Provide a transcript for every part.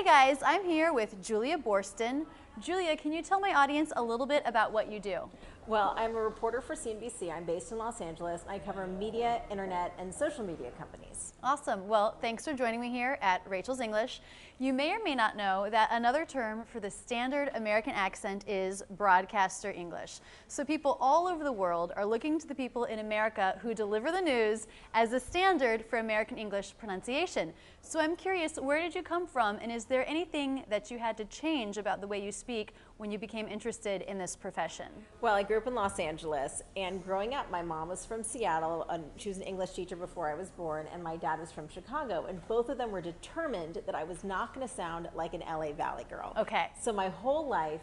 guys, I'm here with Julia Boorstin. Julia, can you tell my audience a little bit about what you do? Well, I'm a reporter for CNBC. I'm based in Los Angeles. I cover media, internet, and social media companies. Awesome. Well, thanks for joining me here at Rachel's English. You may or may not know that another term for the standard American accent is broadcaster English. So people all over the world are looking to the people in America who deliver the news as a standard for American English pronunciation. So I'm curious, where did you come from, and is there anything that you had to change about the way you speak when you became interested in this profession? Well, I grew up in Los Angeles, and growing up, my mom was from Seattle. She was an English teacher before I was born, and my dad was from Chicago, and both of them were determined that I was not going to sound like an LA Valley girl. Okay. So my whole life,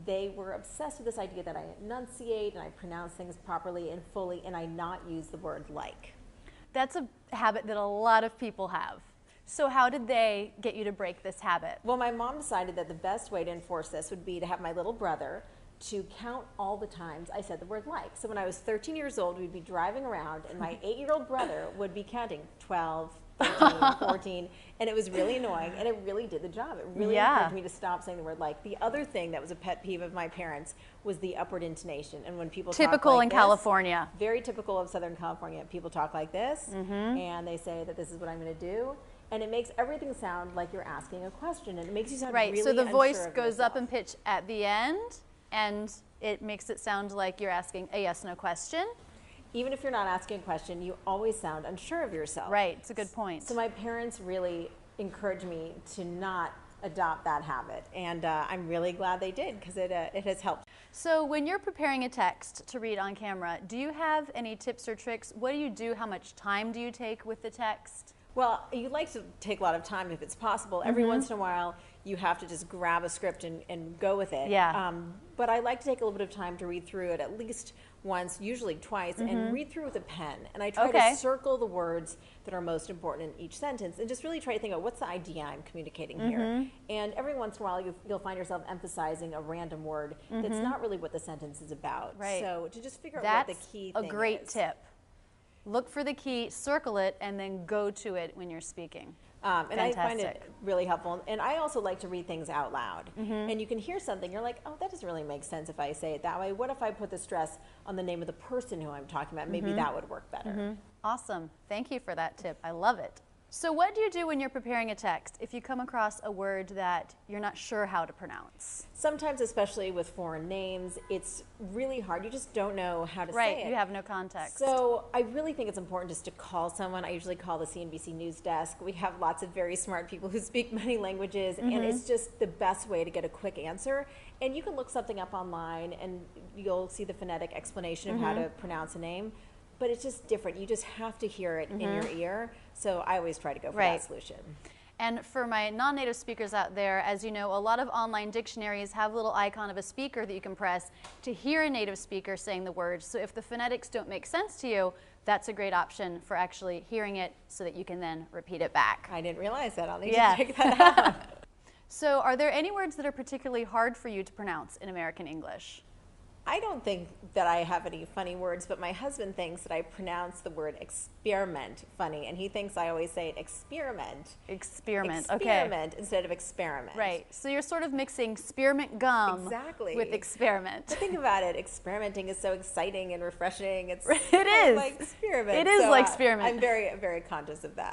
they were obsessed with this idea that I enunciate and I pronounce things properly and fully, and I not use the word like. That's a habit that a lot of people have. So how did they get you to break this habit? Well, my mom decided that the best way to enforce this would be to have my little brother to count all the times I said the word like. So when I was 13 years old, we'd be driving around, and my 8-year-old brother would be counting 12, 13, 14, and it was really annoying, and it really did the job. It really encouraged me to stop saying the word like. The other thing that was a pet peeve of my parents was the upward intonation. And when people typical talk like in this, California. Very typical of Southern California. People talk like this, and they say that this is what I'm going to do. And it makes everything sound like you're asking a question, and it makes you sound really unsure of yourself. Right, so the voice goes up in pitch at the end, and it makes it sound like you're asking a yes/no question. Even if you're not asking a question, you always sound unsure of yourself. Right, it's a good point. So my parents really encouraged me to not adopt that habit, and I'm really glad they did, because it has helped. So when you're preparing a text to read on camera, do you have any tips or tricks? What do you do? How much time do you take with the text? Well, you like to take a lot of time if it's possible. Every once in a while, you have to just grab a script and go with it. Yeah. But I like to take a little bit of time to read through it at least once, usually twice, and read through with a pen. And I try to circle the words that are most important in each sentence and just really try to think of what's the idea I'm communicating here. And every once in a while, you'll find yourself emphasizing a random word that's not really what the sentence is about. Right. So to just figure out what the key thing is. That's a great tip. Look for the key, circle it, and then go to it when you're speaking. And I find it really helpful. And I also like to read things out loud. And you can hear something, you're like, oh, that doesn't really make sense if I say it that way. What if I put the stress on the name of the person who I'm talking about? Maybe that would work better. Awesome. Thank you for that tip. I love it. So what do you do when you're preparing a text if you come across a word that you're not sure how to pronounce? Sometimes, especially with foreign names, it's really hard. You just don't know how to say it. Right, you have no context. So I really think it's important just to call someone. I usually call the CNBC News Desk. We have lots of very smart people who speak many languages, and it's just the best way to get a quick answer. And you can look something up online, and you'll see the phonetic explanation of how to pronounce a name. But it's just different. You just have to hear it in your ear. So I always try to go for that solution. And for my non-native speakers out there, as you know, a lot of online dictionaries have a little icon of a speaker that you can press to hear a native speaker saying the words. So if the phonetics don't make sense to you, that's a great option for actually hearing it so that you can then repeat it back. I didn't realize that. I'll need to check that out. So are there any words that are particularly hard for you to pronounce in American English? I don't think that I have any funny words, but my husband thinks that I pronounce the word experiment funny, and he thinks I always say it experiment. Experiment, Experiment instead of experiment. Right, so you're sort of mixing spearmint gum with experiment. But think about it, experimenting is so exciting and refreshing. It's it is like experiment. It is like experiment. I'm very, very conscious of that.